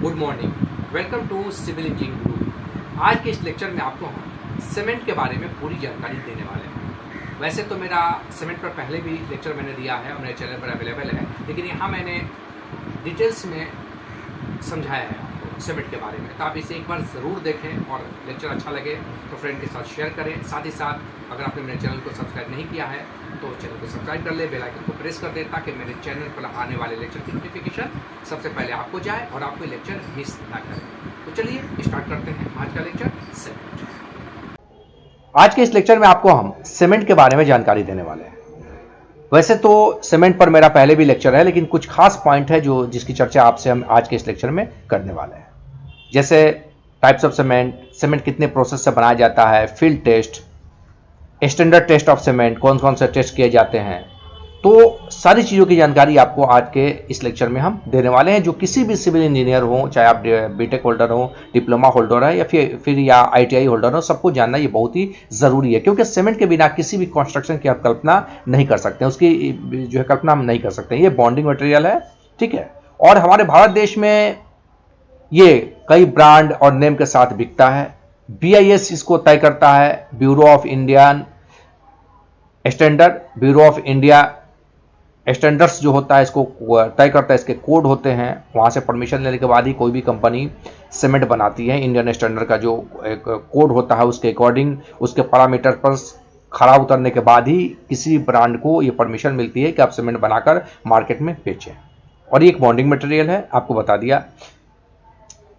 Good morning, welcome to civil engineering group. आज के इस लेक्चर में आपको हम सीमेंट के बारे में पूरी जानकारी देने वाले हैं। वैसे तो मेरा सीमेंट पर पहले भी लेक्चर मैंने दिया है और मेरे चैनल पर अवेलेबल है, लेकिन यहाँ मैंने डिटेल्स में समझाया है आपको सीमेंट के बारे में। तो आप इसे एक बार ज़रूर देखें और लेक्चर अच्छा लगे तो फ्रेंड के साथ शेयर करें। साथ ही साथ अगर आपने मेरे चैनल को सब्सक्राइब नहीं किया है तो चैनल को सब्सक्राइब कर ले, बेल आइकन को प्रेस कर दे ताकि मेरे चैनल पर आने वाले लेक्चर की नोटिफिकेशन सबसे पहले आपको जाए और आपको लेक्चर मिस ना करें। तो चलिए स्टार्ट करते हैं आज का लेक्चर सीमेंट। आज के इस लेक्चर में आपको हम सीमेंट के बारे में जानकारी देने वाले हैं। वैसे तो सीमेंट पर मेरा पहले भी लेक्चर है, लेकिन कुछ खास पॉइंट है जिसकी चर्चा आपसे हम आज के इस लेक्चर में करने वाले हैं। जैसे टाइप्स ऑफ सीमेंट, सीमेंट कितने प्रोसेस से बनाया जाता है, field test, standard test of cement, कौन कौन से टेस्ट किए जाते हैं, तो सारी चीज़ों की जानकारी आपको आज के इस लेक्चर में हम देने वाले हैं। जो किसी भी सिविल इंजीनियर हो, चाहे आप बीटेक होल्डर हो, डिप्लोमा होल्डर है या फिर या आईटीआई होल्डर हो, सबको जानना ये बहुत ही ज़रूरी है, क्योंकि सीमेंट के बिना किसी भी कंस्ट्रक्शन की आप कल्पना नहीं कर सकते, उसकी जो है कल्पना हम नहीं कर सकते। ये बॉन्डिंग मटेरियल है, ठीक है। और हमारे भारत देश में ये कई ब्रांड और नेम के साथ बिकता है। BIS इसको तय करता है, bureau of Indian standard, bureau of India standards जो होता है इसको तय करता है, इसके कोड होते हैं। वहाँ से परमिशन लेने के बाद ही कोई भी कंपनी सीमेंट बनाती है। इंडियन स्टैंडर्ड का जो एक कोड होता है उसके अकॉर्डिंग, उसके पैरामीटर पर खरा उतरने के बाद ही किसी ब्रांड को ये परमिशन मिलती है कि आप सीमेंट बनाकर मार्केट में बेचें। और ये एक बॉन्डिंग मटेरियल है, आपको बता दिया।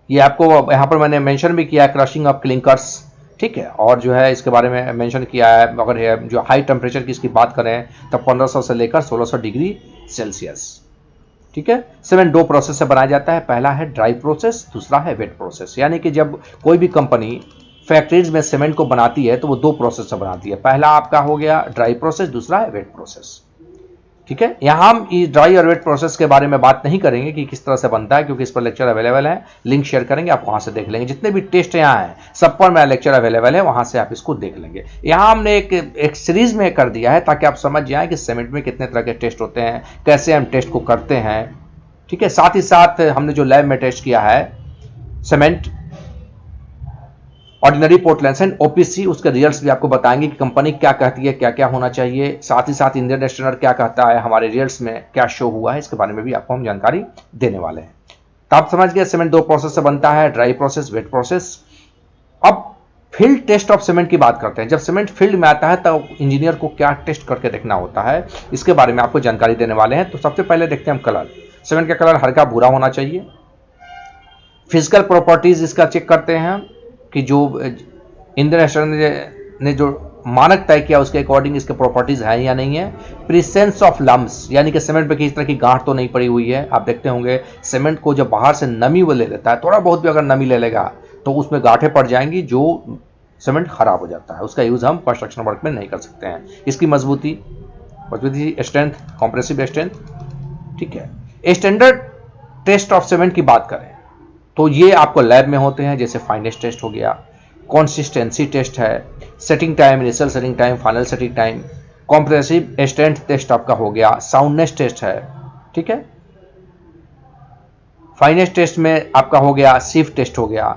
ये आपको यहाँ पर मैंने मेंशन भी किया है, क्रशिंग ऑफ क्लिंकर्स, ठीक है। और जो है इसके बारे में मेंशन किया है, अगर जो हाई टेम्परेचर की इसकी बात करें तो 1500 से लेकर 1600 डिग्री सेल्सियस, ठीक है। सीमेंट दो प्रोसेस से बनाया जाता है। पहला है ड्राई प्रोसेस, दूसरा है वेट प्रोसेस। यानी कि जब कोई भी कंपनी फैक्ट्रीज में सीमेंट को बनाती है तो वो दो प्रोसेस से बनाती है। पहला आपका हो गया ड्राई प्रोसेस, दूसरा है वेट प्रोसेस, ठीक है। यहाँ हम इस ड्राई और वेट प्रोसेस के बारे में बात नहीं करेंगे कि किस तरह से बनता है, क्योंकि इस पर लेक्चर अवेलेबल है, लिंक शेयर करेंगे, आप वहाँ से देख लेंगे। जितने भी टेस्ट यहाँ हैं सब पर मेरा लेक्चर अवेलेबल है, वहाँ से आप इसको देख लेंगे। यहाँ हमने एक सीरीज में कर दिया है ताकि आप समझ जाएं कि सीमेंट में कितने तरह के टेस्ट होते हैं, कैसे हम टेस्ट को करते हैं, ठीक है। साथ ही साथ हमने जो लैब में टेस्ट किया है cement, ordinary Portland and OPC, उसके रिजल्ट्स भी आपको बताएंगे कि कंपनी क्या कहती है, क्या क्या होना चाहिए। साथ ही साथ इंडियन स्टैंडर्ड क्या कहता है, हमारे रिजल्ट्स में क्या शो हुआ है, इसके बारे में भी आपको हम जानकारी देने वाले हैं। तो आप समझ गए सीमेंट दो प्रोसेस से बनता है, ड्राई प्रोसेस, वेट प्रोसेस। अब फील्ड टेस्ट ऑफ सीमेंट की बात करते हैं। जब सीमेंट फील्ड में आता है तो इंजीनियर को क्या टेस्ट करके देखना होता है, इसके बारे में आपको जानकारी देने वाले हैं। तो सबसे पहले देखते हैं हम कलर। सीमेंट का कलर हल्का भूरा होना चाहिए। फिजिकल प्रॉपर्टीज इसका चेक करते हैं कि जो इंडियन स्टैंडर्ड ने जो मानक तय किया उसके अकॉर्डिंग इसके प्रॉपर्टीज हैं या नहीं है। प्रेजेंस ऑफ लम्स, यानी कि सीमेंट पे किसी तरह की गांठ तो नहीं पड़ी हुई है। आप देखते होंगे सीमेंट को जब बाहर से नमी वो ले लेता है, थोड़ा बहुत भी अगर नमी ले लेगा तो उसमें गांठें पड़ जाएंगी, जो सीमेंट खराब हो जाता है। उसका यूज हम कंस्ट्रक्शन वर्क में नहीं कर सकते हैं। इसकी मजबूती, स्ट्रेंथ, कॉम्प्रेसिव स्ट्रेंथ, ठीक है। स्टैंडर्ड टेस्ट ऑफ सीमेंट की बात करें तो ये आपको लैब में होते हैं, जैसे फाइनेस टेस्ट हो गया, कंसिस्टेंसी टेस्ट है, setting time, initial setting time, final setting time, compressive strength test आपका हो गया, साउंडनेस टेस्ट है, ठीक है। फाइनेस टेस्ट में आपका हो गया सीफ टेस्ट हो गया,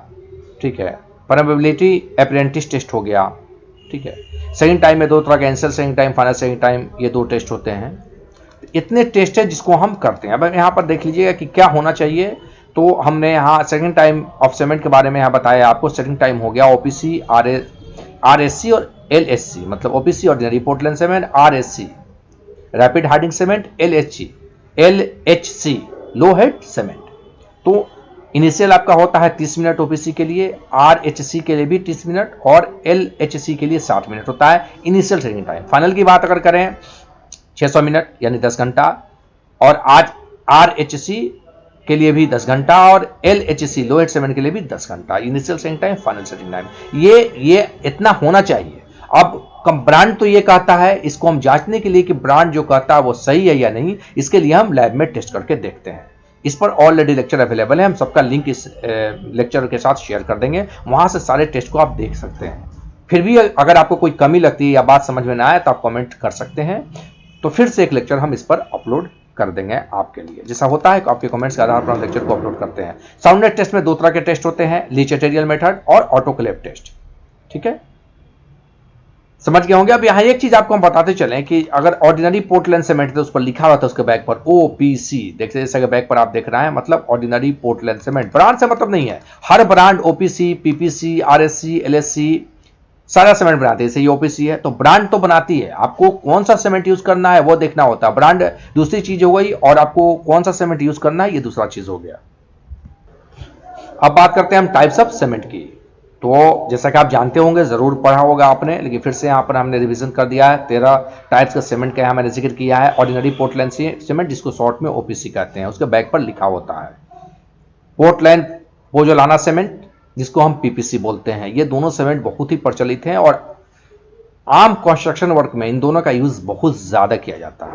ठीक है। परमेबिलिटी अप्रेंटिस टेस्ट हो गया, ठीक है। सेटिंग टाइम में दो तरह के, initial setting time, final setting time, ये दो टेस्ट होते हैं। इतने टेस्ट है जिसको हम करते हैं। अब यहाँ पर देख लीजिएगा कि क्या होना चाहिए। तो हमने यहाँ सेटिंग टाइम ऑफ सीमेंट के बारे में यहाँ बताया आपको। सेटिंग टाइम हो गया OPC, RSC और LSC, मतलब OPC ordinary Portland cement, RSC rapid hardening cement, LHC लो हेड सीमेंट। तो इनिशियल आपका होता है 30 मिनट OPC के लिए, RHC के लिए भी 30 मिनट और LHC के लिए 60 मिनट होता है इनिशियल सेटिंग टाइम। फाइनल की बात अगर करें 600 मिनट यानी 10 घंटा, और आज RHC के लिए भी 10 घंटा और LHC लो हेड सीमेंट के लिए भी 10 घंटा, initial setting time, final setting time. ये इतना होना चाहिए। अब ब्रांड तो ये कहता है, इसको हम जांचने के लिए कि ब्रांड जो कहता है वो सही है या नहीं, इसके लिए हम लैब में टेस्ट करके देखते हैं। इस पर ऑलरेडी लेक्चर अवेलेबल है, हम सबका लिंक इस लेक्चर के साथ शेयर कर देंगे, वहां से सारे टेस्ट को आप देख सकते हैं। फिर भी अगर आपको कोई कमी लगती है या बात समझ में ना आए तो आप कमेंट कर सकते हैं। तो फिर से एक लेक्चर हम इस पर अपलोड कर देंगे आपके लिए। जैसा होता है आपके कमेंट्स के आधार पर हम लेक्चर को अपलोड करते हैं। साउंडनेट टेस्ट में 2 तरह के टेस्ट होते हैं, लीचेटेरियल मेथड और ऑटोक्लेव टेस्ट। ठीक है, समझ गए होंगे। अब यहाँ एक चीज आपको हम बताते चलें कि अगर ऑर्डिनरी पोर्टलैंड सीमेंट है तो उस पर लिखा हुआ था उसके बैग पर OPC, देखते जैसे बैग पर आप देख रहे हैं, मतलब ऑर्डिनरी पोर्टलैंड सीमेंट। ब्रांड से मतलब नहीं है, हर brand OPC, PPC, RSC, LSC सारा सीमेंट बनाती है। जैसे ये OPC है तो ब्रांड तो बनाती है, आपको कौन सा सीमेंट यूज करना है वो देखना होता है। ब्रांड दूसरी चीज हो गई और आपको कौन सा सीमेंट यूज करना है ये दूसरा चीज हो गया। अब बात करते हैं हम टाइप्स ऑफ सीमेंट की। तो जैसा कि आप जानते होंगे, जरूर पढ़ा होगा आपने, लेकिन फिर से यहाँ पर हमने रिवीजन कर दिया है। 13 टाइप्स का सीमेंट का यहाँ मैंने जिक्र किया है। ऑर्डिनरी पोर्टलैंड सीमेंट, जिसको शॉर्ट में OPC कहते हैं, उसके बैग पर लिखा होता है। पोर्टलैंड पोजोलाना सीमेंट, जिसको हम PPC बोलते हैं, ये दोनों सीमेंट बहुत ही प्रचलित हैं और आम कंस्ट्रक्शन वर्क में इन दोनों का यूज बहुत ज्यादा किया जाता है।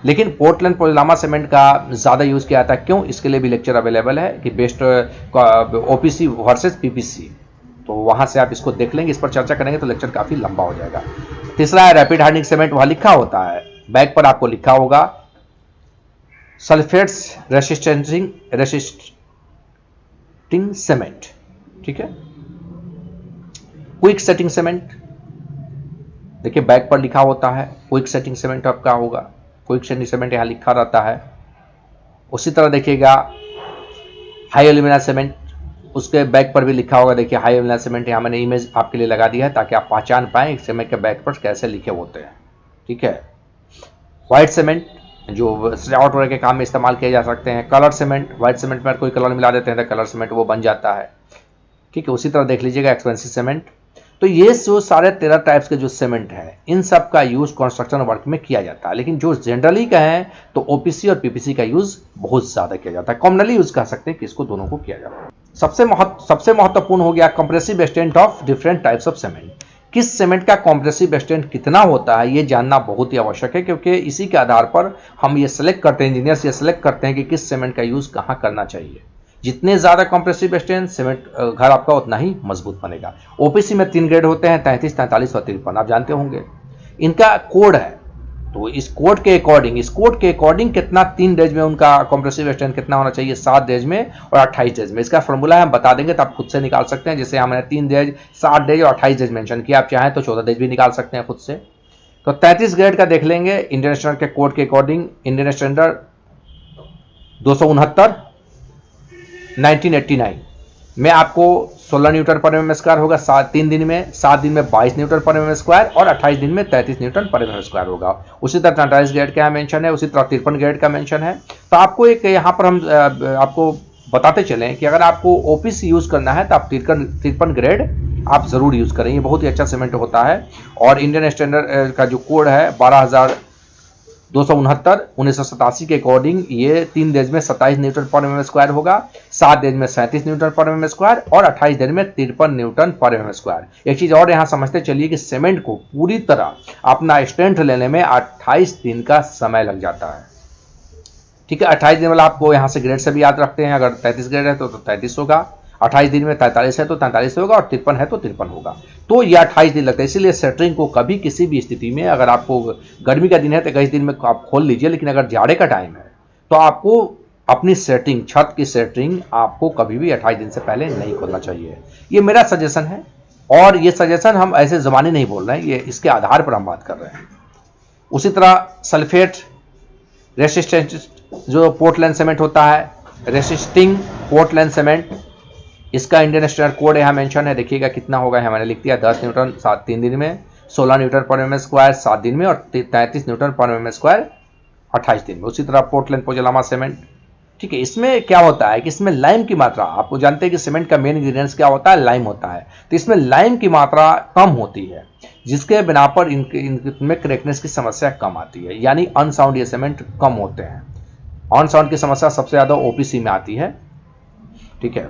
लेकिन पोर्टलैंड पोजोलाना सीमेंट का ज्यादा यूज किया जाता है, क्यों? इसके लिए भी लेक्चर अवेलेबल है कि बेस्ट OPC वर्सेस PPC, तो वहां से आप इसको देख लेंगे। इस पर चर्चा करेंगे तो लेक्चर काफी लंबा हो जाएगा। तीसरा है रैपिड हार्डनिंग सीमेंट, वहां लिखा होता है बैग पर, आपको लिखा होगा सल्फेट्स रेसिस्टिंग सीमेंट। ठीक है, क्विक सेटिंग सीमेंट, देखिए बैग पर लिखा होता है क्विक सेटिंग सीमेंट आपका होगा, क्विक सेटिंग सीमेंट यहां लिखा रहता है। उसी तरह देखिएगा हाई एल्यूमिना सीमेंट, उसके बैग पर भी लिखा होगा। देखिए हाई एल्यूमिना सीमेंट, यहां मैंने इमेज आपके लिए लगा दी है ताकि आप पहचान पाएं एक सीमेंट के बैग पर कैसे लिखे होते हैं। ठीक है, व्हाइट सीमेंट जो सजावट वगैरह के काम में इस्तेमाल किए जा सकते हैं। कलर सीमेंट, व्हाइट सीमेंट में कोई कलर मिला देते हैं तो कलर सीमेंट वो बन जाता है। ठीक है, उसी तरह देख लीजिएगा एक्सपेंसिव सीमेंट। तो ये जो सारे 13 टाइप्स के जो सीमेंट है, इन सब का यूज कंस्ट्रक्शन वर्क में किया जाता है। लेकिन जो जनरली कहें तो OPC और PPC का यूज बहुत ज्यादा किया जाता है। कॉमनली यूज कह सकते हैं कि इसको दोनों को किया जाता है। सबसे महत्वपूर्ण हो गया compressive strength of different types of cement. किस सीमेंट का कंप्रेसिव स्ट्रेंथ कितना होता है ये जानना बहुत ही आवश्यक है, क्योंकि इसी के आधार पर हम ये सेलेक्ट करते हैं, इंजीनियर्स ये सेलेक्ट करते हैं कि किस सीमेंट का यूज कहां करना चाहिए। जितने ज्यादा कंप्रेसिव स्ट्रेंथ सीमेंट घर आपका उतना ही मजबूत बनेगा। OPC में 3 ग्रेड होते हैं, 33, 43 और 53, आप जानते होंगे। इनका कोड है, तो इस कोड के अकॉर्डिंग कितना 3 डेज में उनका कंप्रेसिव स्ट्रेंथ कितना होना चाहिए, 7 डेज में और 28 डेज में। इसका फॉर्मूला हम बता देंगे तो आप खुद से निकाल सकते हैं। जैसे हमने 3 डेज, 7 डेज और 28 डेज मेंशन किया, आप चाहें तो 14 डेज भी निकाल सकते हैं खुद से। तो 33 ग्रेड का देख लेंगे इंडियन स्टैंडर्ड के कोड के अकॉर्डिंग। इंडियन स्टैंडर्ड 269 1989 में आपको 16 न्यूटन पर mm स्क्वायर होगा 3 दिन में, 7 दिन में 22 न्यूटन पर mm स्क्वायर और 28 दिन में 33 न्यूटन पर mm स्क्वायर होगा। उसी तरह 43 ग्रेड का मेंशन है, उसी तरह 53 ग्रेड का मेंशन है। तो आपको एक यहाँ पर हम आपको बताते चलें कि अगर आपको OPC यूज करना है तो आप 53 ग्रेड आप जरूर यूज करें, ये बहुत ही अच्छा सीमेंट होता है। और इंडियन स्टैंडर्ड का जो कोड है 12269 1987 के अकॉर्डिंग ये 3 डेज में 27 न्यूटन पर mm स्क्वायर होगा, 7 डेज में 37 न्यूटन पर mm स्क्वायर और 28 डेज में 53 न्यूटन पर mm स्क्वायर। एक चीज और यहां समझते चलिए कि सीमेंट को पूरी तरह अपना स्ट्रेंथ लेने में 28 दिन का समय लग जाता है। ठीक है, 28 दिन वाला आपको यहां से ग्रेड से भी याद रखते हैं। अगर 33 ग्रेड है तो 33 होगा, 28 दिन में 43 है तो 43 होगा और 53 है तो 53 होगा। तो ये 28 दिन लगता है। इसीलिए सेटरिंग को कभी किसी भी स्थिति में, अगर आपको गर्मी का दिन है तो 21 दिन में आप खोल लीजिए, लेकिन अगर जाड़े का टाइम है तो आपको अपनी सेटिंग, छत की सेटरिंग आपको कभी भी 28 दिन से पहले नहीं खोलना चाहिए। ये मेरा सजेशन है और ये सजेशन हम ऐसे जमाने नहीं बोल रहे हैं, ये इसके आधार पर हम बात कर रहे हैं। उसी तरह सल्फेट रेसिस्टेंट जो पोर्टलैंड सीमेंट होता है, रेसिस्टिंग पोर्टलैंड सीमेंट, इसका इंडियन स्टैंडर्ड कोड यहाँ मेंशन है, देखिएगा कितना होगा है मैंने लिख दिया। 10 न्यूटन 3 दिन में, 16 न्यूटन पर mm स्क्वायर 7 दिन में और 33 न्यूटन पर mm स्क्वायर 28 दिन में। उसी तरह पोर्टलैंड पोजोलाना सीमेंट। ठीक है, इसमें क्या होता है कि इसमें लाइम की मात्रा, आपको जानते हैं कि सीमेंट का मेन इंग्रेडिएंट्स क्या होता है, लाइम होता है। तो इसमें लाइम की मात्रा कम होती है, जिसके बिना पर इनमें क्रैकनेस की समस्या कम आती है, यानी अनसाउंड ये सीमेंट कम होते हैं। अनसाउंड की समस्या सबसे ज्यादा OPC में आती है। ठीक है,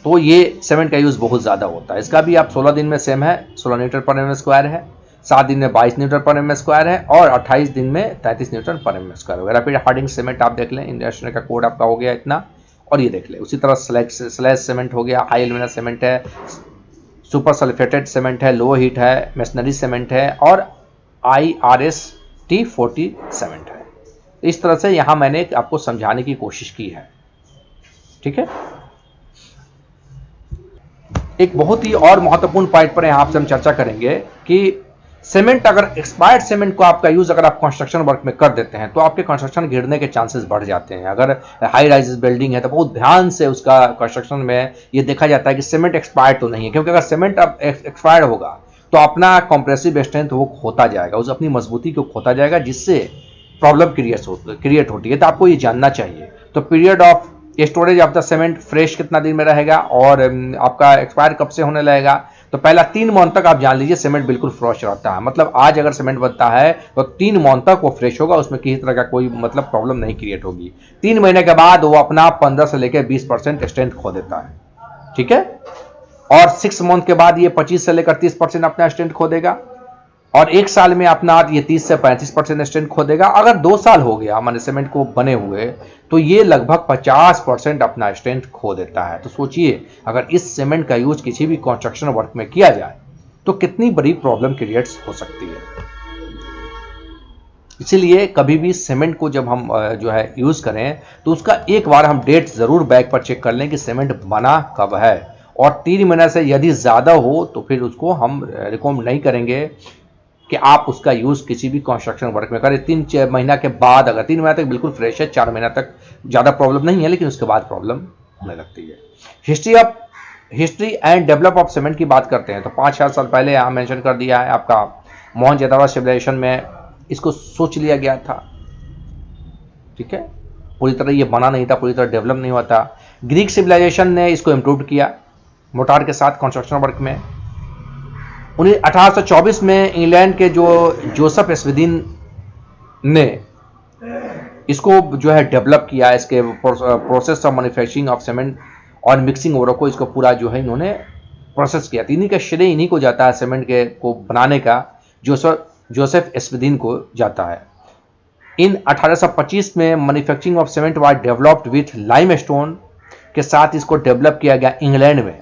तो ये सीमेंट का यूज बहुत ज्यादा होता है। इसका भी आप 16 दिन में सेम है, 16 न्यूटन पर mm स्क्वायर है, 7 दिन में 22 न्यूटन पर mm स्क्वायर है और 28 दिन में 33 न्यूटन पर mm स्क्वायर होगा। रैपिड हार्डनिंग सीमेंट आप देख लें, इंडियन का कोड आपका हो गया इतना, और ये देख लें। उसी तरह स्लैश सीमेंट हो गया, हाई एल्यूमिना सीमेंट है, सुपर सल्फेटेड सीमेंट है, लो हीट है, मेसनरी सीमेंट है और IRS T40 सीमेंट है। इस तरह से यहाँ मैंने आपको समझाने की कोशिश की है, ठीक है। एक बहुत ही और महत्वपूर्ण पॉइंट पर यहाँ आपसे हम चर्चा करेंगे कि सीमेंट, अगर एक्सपायर्ड सीमेंट को आपका यूज अगर आप कंस्ट्रक्शन वर्क में कर देते हैं तो आपके कंस्ट्रक्शन गिरने के चांसेस बढ़ जाते हैं। अगर हाई राइज बिल्डिंग है तो बहुत ध्यान से उसका कंस्ट्रक्शन में ये देखा जाता है कि सीमेंट एक्सपायर्ड तो नहीं है, क्योंकि अगर सीमेंट अब एक्सपायर्ड होगा तो अपना कॉम्प्रेसिव स्ट्रेंथ वो खोता जाएगा, उस अपनी मजबूती को खोता जाएगा, जिससे प्रॉब्लम क्रिएट होती है। तो आपको ये जानना चाहिए। तो period of storage of the cement, fresh कितना दिन में रहेगा और आपका एक्सपायर कब से होने लगेगा। तो पहला 3 मंथ तक आप जान लीजिए सीमेंट बिल्कुल फ्रेश रहता है। मतलब आज अगर सीमेंट बनता है तो 3 मंथ तक वो फ्रेश होगा, उसमें किसी तरह का कोई मतलब प्रॉब्लम नहीं क्रिएट होगी। 3 महीने के बाद वो अपना 15 से लेकर 20% स्ट्रेंथ खो देता है, ठीक है। और 6 मंथ के बाद ये 25 से लेकर 30% अपना स्ट्रेंथ खो देगा, और 1 साल में अपना ये 30 से 35% स्ट्रेंथ खो देगा। अगर 2 साल हो गया माने सीमेंट को बने हुए तो ये लगभग 50% अपना स्ट्रेंथ खो देता है। तो सोचिए अगर इस सीमेंट का यूज किसी भी कंस्ट्रक्शन वर्क में किया जाए तो कितनी बड़ी प्रॉब्लम क्रिएट्स हो सकती है। इसीलिए कभी भी सीमेंट को जब हम जो है यूज करें तो उसका एक बार हम डेट जरूर बैग पर चेक कर लें कि सीमेंट बना कब है, और 3 महीने से यदि ज्यादा हो तो फिर उसको हम रिकमेंड नहीं करेंगे कि आप उसका यूज किसी भी कंस्ट्रक्शन वर्क में करें। 3 महीना के बाद, अगर 3 महीना तक बिल्कुल फ्रेश है, 4 महीना तक ज्यादा प्रॉब्लम नहीं है, लेकिन उसके बाद प्रॉब्लम होने लगती है। History and develop of cement की बात करते हैं तो 5,000 साल पहले यहाँ मेंशन कर दिया है आपका मोहनजोदड़ो सिविलाइजेशन में इसको सोच लिया गया था, ठीक है। पूरी तरह ये बना नहीं था, पूरी तरह डेवलप नहीं हुआ था। ग्रीक सिविलाइजेशन ने इसको इम्प्रूव किया मोटार के साथ कंस्ट्रक्शन वर्क में। 1824 में इंग्लैंड के जो जोसेफ एस्विदिन ने इसको जो है डेवलप किया, इसके process of manufacturing of cement और मिक्सिंग ओवरों को, इसको पूरा जो है इन्होंने प्रोसेस किया। इन्हीं का श्रेय इन्हीं को जाता है, सीमेंट के को बनाने का जोसेफ एस्विदिन को जाता है। इन 1825 में manufacturing of cement was developed with limestone के साथ इसको डेवलप किया गया इंग्लैंड में,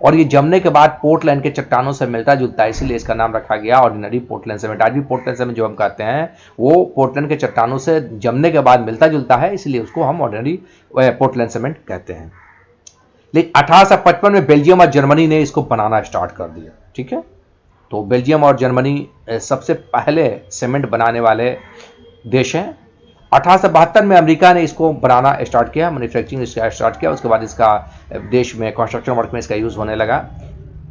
और ये जमने के बाद पोर्टलैंड के चट्टानों से मिलता जुलता है, इसीलिए इसका नाम रखा गया ऑर्डिनरी पोर्टलैंड सीमेंट। आज भी पोर्टलैंड सीमेंट जो हम कहते हैं वो पोर्टलैंड के चट्टानों से जमने के बाद मिलता जुलता है, इसलिए उसको हम ऑर्डिनरी पोर्टलैंड सीमेंट कहते हैं। लेकिन 1855 में बेल्जियम और जर्मनी ने इसको बनाना स्टार्ट कर दिया, ठीक है। तो बेल्जियम और जर्मनी सबसे पहले सीमेंट बनाने वाले देश हैं। 1872 में अमेरिका ने इसको बनाना स्टार्ट किया, मैन्युफैक्चरिंग स्टार्ट किया। उसके बाद इसका देश में कंस्ट्रक्शन वर्क में इसका यूज होने लगा।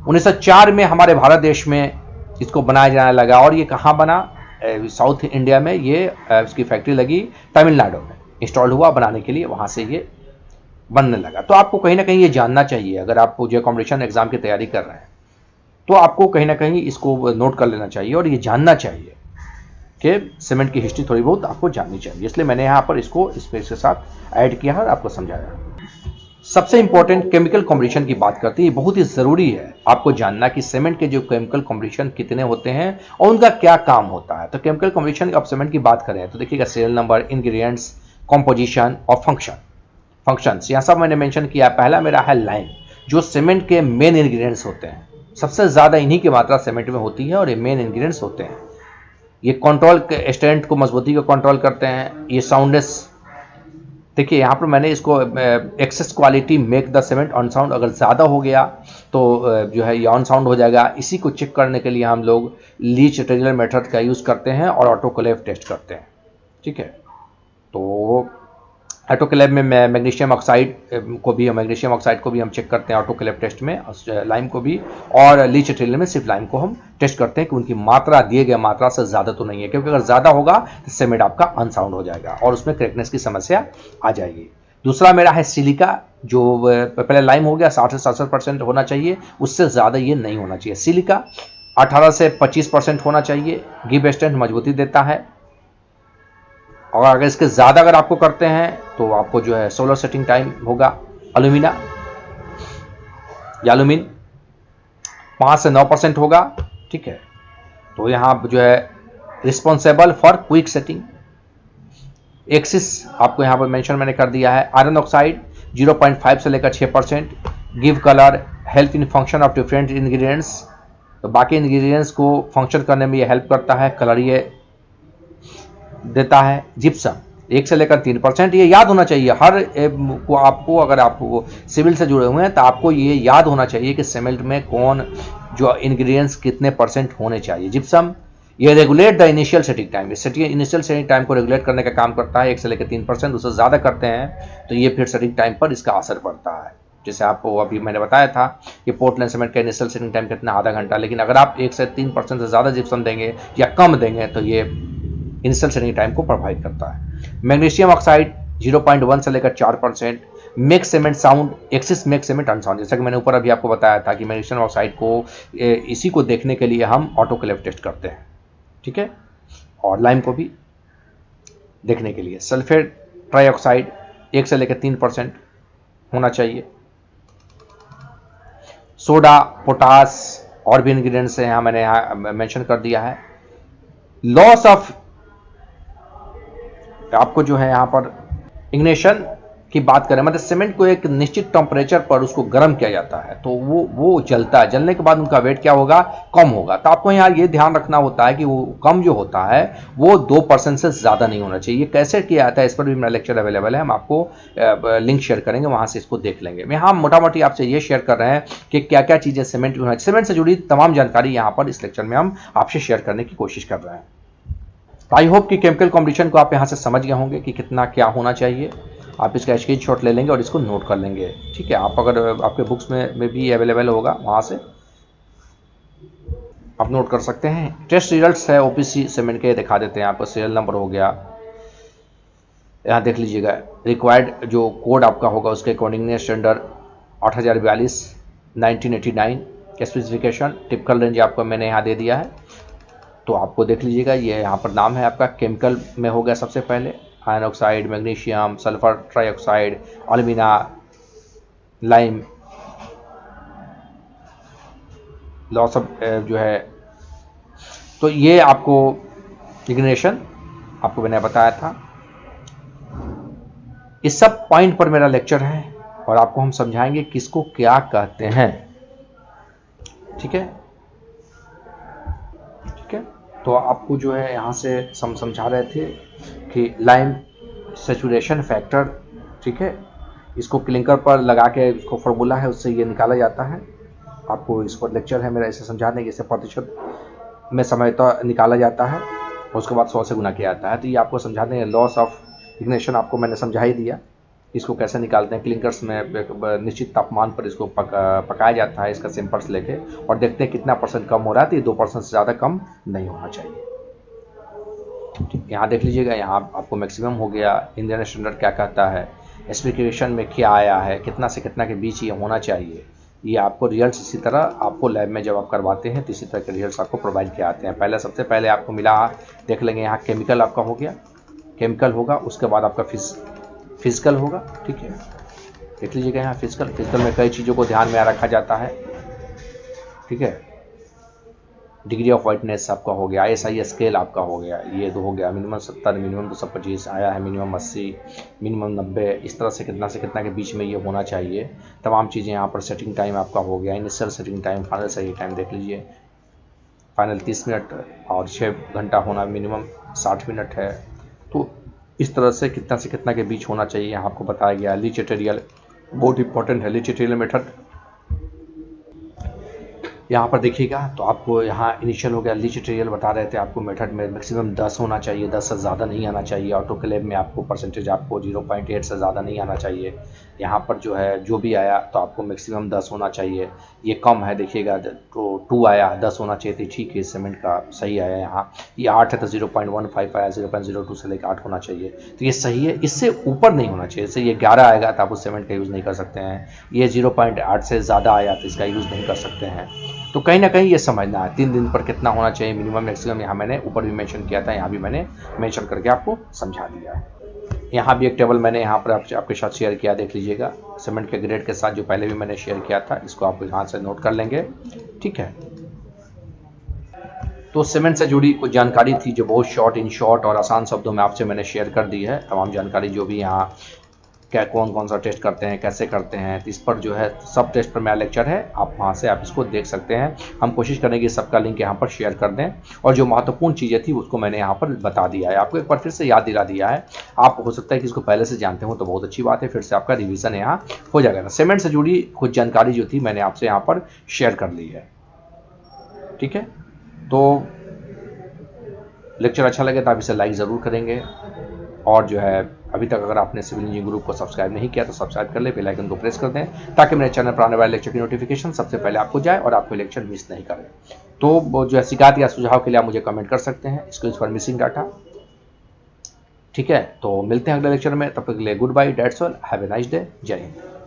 1904 में हमारे भारत देश में इसको बनाया जाने लगा, और ये कहाँ बना, साउथ इंडिया में ये इसकी फैक्ट्री लगी, तमिलनाडु में इंस्टॉल हुआ बनाने के लिए, वहाँ से ये बनने लगा। तो आपको कहीं ना कहीं ये जानना चाहिए, अगर आप जो कॉम्पिटिशन एग्जाम की तैयारी कर रहे हैं तो आपको कहीं ना कहीं इसको नोट कर लेना चाहिए और ये जानना चाहिए कि सीमेंट की हिस्ट्री थोड़ी बहुत आपको जाननी चाहिए। इसलिए मैंने यहाँ पर इसको इसके साथ ऐड किया और आपको समझाया। सबसे इंपॉर्टेंट केमिकल कॉम्बिनेशन की बात करते हैं, बहुत ही जरूरी है आपको जानना कि सीमेंट के जो केमिकल कॉम्बिनेशन कितने होते हैं और उनका क्या काम होता है। तो केमिकल कॉम्बिनेशन ऑफ सीमेंट की बात करें तो देखिएगा सीरियल नंबर, इंग्रेडिएंट्स, कॉम्पोजिशन और फंक्शंस यहाँ सब मैंने मेंशन किया। पहला मेरा है लाइम, जो सीमेंट के मेन इंग्रेडिएंट्स होते हैं। सबसे ज्यादा इन्हीं की मात्रा सीमेंट में होती है और ये मेन इंग्रेडिएंट्स होते हैं। ये कंट्रोल स्ट्रेंथ को, मजबूती को कंट्रोल करते हैं। ये साउंडनेस, देखिए यहाँ पर मैंने इसको excess quality make the cement unsound, अगर ज़्यादा हो गया तो जो है ये अनसाउंड हो जाएगा। इसी को चेक करने के लिए हम लोग लीच ट्रेजर मेथड का यूज़ करते हैं और ऑटोक्लेव टेस्ट करते हैं, ठीक है। तो ऑटोक्लेव में मैग्नीशियम ऑक्साइड को भी हम चेक करते हैं ऑटोक्लेव टेस्ट में, लाइम को भी, और लीच ट्रेजर में सिर्फ लाइम को हम टेस्ट करते हैं कि उनकी मात्रा दिए गए मात्रा से ज़्यादा तो नहीं है, क्योंकि अगर ज़्यादा होगा तो सीमेंट आपका अनसाउंड हो जाएगा और उसमें क्रैकनेस की समस्या आ जाएगी। दूसरा मेरा है सिलिका, जो पहले लाइम हो गया 60 से 67% होना चाहिए, उससे ज़्यादा ये नहीं होना चाहिए। सिलिका 18 से 25% होना चाहिए, गिव स्ट्रेंथ, मजबूती देता है। और अगर इसके ज़्यादा अगर आपको करते हैं तो आपको जो है सोलर सेटिंग टाइम होगा। एल्यूमिना या एल्यूमिन 5 से 9% होगा, ठीक है। तो यहाँ जो है responsible for quick setting. Axis आपको यहाँ पर मेंशन मैंने कर दिया है। आयरन ऑक्साइड 0.5 से लेकर 6%। Give colour, help in function of different ingredients, तो बाकी इंग्रेडिएंट्स को फंक्शन करने में ये हेल्प करता है, कलर ये देता है। जिप्सम 1 से लेकर 3%। ये याद होना चाहिए हर को आपको, अगर आप सिविल से जुड़े हुए हैं तो आपको ये याद होना चाहिए कि सीमेंट में कौन जो इंग्रेडिएंट्स कितने % होने चाहिए। जिप्सम ये regulate the initial setting time, initial setting time को रेगुलेट करने का काम करता है। 1 से लेकर 3%, उससे ज़्यादा करते हैं तो ये फिर सेटिंग टाइम पर इसका असर पड़ता है। जैसे आपको अभी मैंने बताया था कि पोर्टलैंड सीमेंट का इनिशियल सेटिंग टाइम कितना, आधा घंटा, लेकिन अगर आप 1 से 3% से ज़्यादा जिप्सम देंगे या कम देंगे तो ये इनिशियल सेटिंग टाइम को प्रोवाइड करता है। मैग्नीशियम ऑक्साइड 0.1 से लेकर 4%, make cement sound, axis make cement unsound. जैसा कि मैंने ऊपर अभी आपको बताया था कि मैग्नीशियम ऑक्साइड को इसी को देखने के लिए हम ऑटोक्लेव टेस्ट करते हैं, ठीक है, और लाइम को भी देखने के लिए। सल्फेट ट्राइऑक्साइड 1 से लेकर 3% होना चाहिए। सोडा, पोटास और भी इंग्रेडिएंट्स हैं यहाँ, मैंने यहाँ मेंशन कर दिया है। लॉस ऑफ आपको जो है यहाँ पर इग्निशन की बात करें, मतलब सीमेंट को एक निश्चित टेम्परेचर पर उसको गर्म किया जाता है तो वो जलता है, जलने के बाद उनका वेट क्या होगा, कम होगा। तो आपको यहाँ ये ध्यान रखना होता है कि वो कम जो होता है वो 2% से ज़्यादा नहीं होना चाहिए। ये कैसे किया जाता है इस पर भी मेरा लेक्चर अवेलेबल है, हम आपको लिंक शेयर करेंगे, वहाँ से इसको देख लेंगे। मैं यहाँ मोटा मोटी आपसे ये शेयर कर रहे हैं कि क्या क्या चीज़ें सीमेंट की होना चाहिए। सीमेंट से जुड़ी तमाम जानकारी यहाँ पर इस लेक्चर में हम आपसे शेयर करने की कोशिश कर रहे हैं। आई होप कि केमिकल कॉम्बिनेशन को आप यहाँ से समझ गए होंगे कि कितना क्या होना चाहिए। आप इसका स्क्रीनशॉट ले लेंगे और इसको नोट कर लेंगे, ठीक है। आप अगर आपके बुक्स में भी अवेलेबल होगा, वहाँ से आप नोट कर सकते हैं। टेस्ट रिजल्ट्स है ओपीसी सीमेंट के, दिखा देते हैं आपको। सीरियल नंबर हो गया, यहाँ देख लीजिएगा। रिक्वायर्ड जो कोड आपका होगा उसके according standard 8042 1989 specification, typical range आपको मैंने यहाँ दे दिया है, तो आपको देख लीजिएगा। ये यहाँ पर नाम है आपका, केमिकल में हो गया सबसे पहले iron oxide, magnesium, sulphur trioxide, alumina, lime, loss of जो है, तो ये आपको इग्निशन आपको मैंने बताया था। इस सब पॉइंट पर मेरा लेक्चर है और आपको हम समझाएंगे किसको क्या कहते हैं, ठीक है, ठीक है। तो आपको जो है यहाँ से समझा रहे थे कि लाइम सैचुरेशन फैक्टर, ठीक है, इसको क्लिंकर पर लगा के इसको फार्मूला है उससे ये निकाला जाता है। आपको इस पर लेक्चर है मेरा इसे समझाने के, इसे प्रतिशत में समय तो निकाला जाता है और उसके बाद 100 से गुना किया जाता है। तो ये आपको समझाने लॉस ऑफ इग्निशन आपको मैंने समझा ही दिया, इसको कैसे निकालते हैं। क्लिंकर्स में निश्चित तापमान पर इसको पकाया जाता है, इसका सैंपल्स लेके, और देखते हैं कितना % कम हो रहा है। तो ये 2% से ज़्यादा कम नहीं होना चाहिए। यहाँ देख लीजिएगा, यहाँ आपको मैक्सिमम हो गया। इंडियन स्टैंडर्ड क्या कहता है, स्पेसिफिकेशन में क्या आया है, कितना से कितना के बीच ये होना चाहिए। ये आपको रिजल्ट्स इसी तरह आपको लैब में जब आप करवाते हैं तो इसी तरह के रिजल्ट्स आपको प्रोवाइड किए जाते हैं। पहले सबसे पहले आपको मिला, देख लेंगे यहाँ केमिकल आपका हो गया, केमिकल होगा, उसके बाद आपका फिजिकल होगा, ठीक है। देख लीजिएगा यहाँ फिजिकल में कई चीज़ों को ध्यान में रखा जाता है, ठीक है। डिग्री ऑफ वाइटनेस आपका हो गया, ISI स्केल आपका हो गया, ये तो हो गया। मिनिमम 70, मिनिमम 225 आया है, मिनिमम 80, मिनिमम 90, इस तरह से कितना के बीच में ये होना चाहिए। तमाम चीज़ें यहाँ पर। सेटिंग टाइम आपका हो गया, initial setting time, final setting time देख लीजिए। फाइनल 30 मिनट और 6 घंटा होना, मिनिमम 60 मिनट है। तो इस तरह से कितना के बीच होना चाहिए यहाँ आपको बताया गया। लीच मटेरियल बहुत इंपॉर्टेंट है, लीच मटेरियल मेथड यहाँ पर देखिएगा। तो आपको यहाँ इनिशियल हो गया, लीच मटेरियल बता रहे थे आपको। मेथड में मैक्सिमम 10 होना चाहिए, 10 से ज़्यादा नहीं आना चाहिए। ऑटोक्लेव में आपको परसेंटेज आपको 0.8 से ज़्यादा नहीं आना चाहिए। यहाँ पर जो है जो भी आया तो आपको मैक्सिमम 10 होना चाहिए। ये कम है, देखिएगा तो 2 आया, 10 होना चाहिए थी, ठीक है, सीमेंट का सही आया। यहाँ ये 8 है तो 0.15 आया, 0.02 से लेकर 8 होना चाहिए, तो ये सही है। इससे ऊपर नहीं होना चाहिए। जैसे ये 11 आएगा तो आप उस सीमेंट का यूज़ नहीं कर सकते हैं। ये 0.8 से ज़्यादा आया तो इसका यूज़ नहीं कर सकते हैं। तो कहीं ना कहीं ये समझना है 3 दिन पर कितना होना चाहिए मिनिमम मैक्सिमम। यहाँ मैंने ऊपर भी मेंशन किया था, यहाँ भी मैंने मेंशन करके आपको समझा दिया है। यहाँ भी एक टेबल मैंने यहाँ पर आपके साथ शेयर किया, देख लीजिएगा। सीमेंट के ग्रेड के साथ जो पहले भी मैंने शेयर किया था, इसको आप यहाँ से नोट कर लेंगे, ठीक है। तो सीमेंट से जुड़ी कुछ जानकारी थी जो बहुत इन शॉर्ट और आसान शब्दों में आपसे मैंने शेयर कर दी है। तमाम जानकारी जो भी यहाँ क्या कौन कौन सा टेस्ट करते हैं, कैसे करते हैं, तो इस पर जो है सब टेस्ट पर मेरा लेक्चर है, आप वहाँ से आप इसको देख सकते हैं। हम कोशिश करेंगे कि सबका लिंक यहाँ पर शेयर कर दें, और जो महत्वपूर्ण चीज़ें थी उसको मैंने यहाँ पर बता दिया है, आपको एक बार फिर से याद दिला दिया है। आप हो सकता है कि इसको पहले से जानते हो तो बहुत अच्छी बात है, फिर से आपका रिविज़न यहाँ हो जाएगा। सीमेंट से जुड़ी कुछ जानकारी जो थी मैंने आपसे यहाँ पर शेयर कर ली है, ठीक है। तो लेक्चर अच्छा लगे तो आप इसे लाइक ज़रूर करेंगे, और जो है अभी तक अगर आपने सिविल इंजीनियरिंग ग्रुप को सब्सक्राइब नहीं किया तो सब्सक्राइब कर ले, बेल आइकन को प्रेस कर दें, ताकि मेरे चैनल पर आने वाले लेक्चर की नोटिफिकेशन सबसे पहले आपको जाए और आपको लेक्चर मिस नहीं करे। तो वो जो है शिकायत या सुझाव के लिए आप मुझे कमेंट कर सकते हैं, स्क्रीन पर मिसिंग डाटा, ठीक है। तो मिलते हैं अगले लेक्चर में, तब तक के लिए goodbye, that's all, have a nice day, जय हिंद।